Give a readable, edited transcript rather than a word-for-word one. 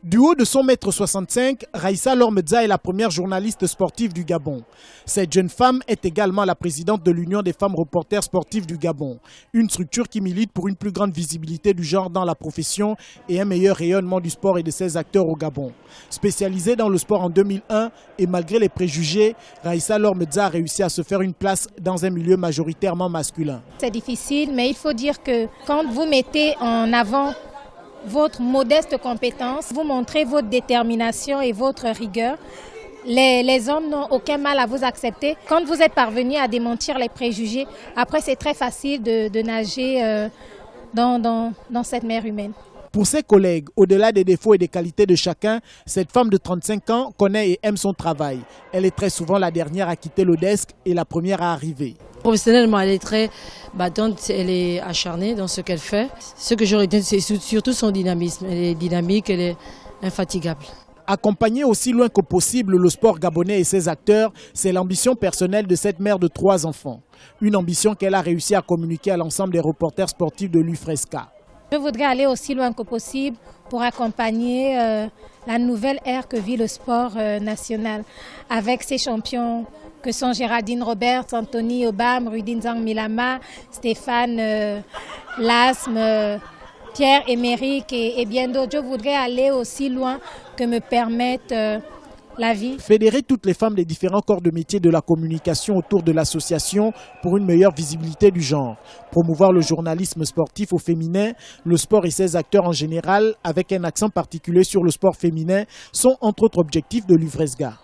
Du haut de son mètre 65, Raissa Lormedza est la première journaliste sportive du Gabon. Cette jeune femme est également la présidente de l'Union des femmes reporters sportives du Gabon, une structure qui milite pour une plus grande visibilité du genre dans la profession et un meilleur rayonnement du sport et de ses acteurs au Gabon. Spécialisée dans le sport en 2001 et malgré les préjugés, Raissa Lormedza a réussi à se faire une place dans un milieu majoritairement masculin. C'est difficile, mais il faut dire que quand vous mettez en avant votre modeste compétence, vous montrez votre détermination et votre rigueur. Les hommes n'ont aucun mal à vous accepter. Quand vous êtes parvenu à démentir les préjugés, après c'est très facile de nager dans cette mer humaine. Pour ses collègues, au-delà des défauts et des qualités de chacun, cette femme de 35 ans connaît et aime son travail. Elle est très souvent la dernière à quitter le desk et la première à arriver. Professionnellement, elle est très battante, elle est acharnée dans ce qu'elle fait. Ce que je retiens, c'est surtout son dynamisme. Elle est dynamique, elle est infatigable. Accompagner aussi loin que possible le sport gabonais et ses acteurs, c'est l'ambition personnelle de cette mère de 3 enfants. Une ambition qu'elle a réussi à communiquer à l'ensemble des reporters sportifs de l'UFRESCA. Je voudrais aller aussi loin que possible pour accompagner la nouvelle ère que vit le sport national avec ses champions que sont Géraldine Roberts, Anthony Obam, Rudi Nzang Milama, Stéphane Lasme, Pierre-Emerick et bien d'autres. Je voudrais aller aussi loin que me permette la vie. Fédérer toutes les femmes des différents corps de métier de la communication autour de l'association pour une meilleure visibilité du genre. Promouvoir le journalisme sportif au féminin, le sport et ses acteurs en général, avec un accent particulier sur le sport féminin, sont entre autres objectifs de l'UFRESCA.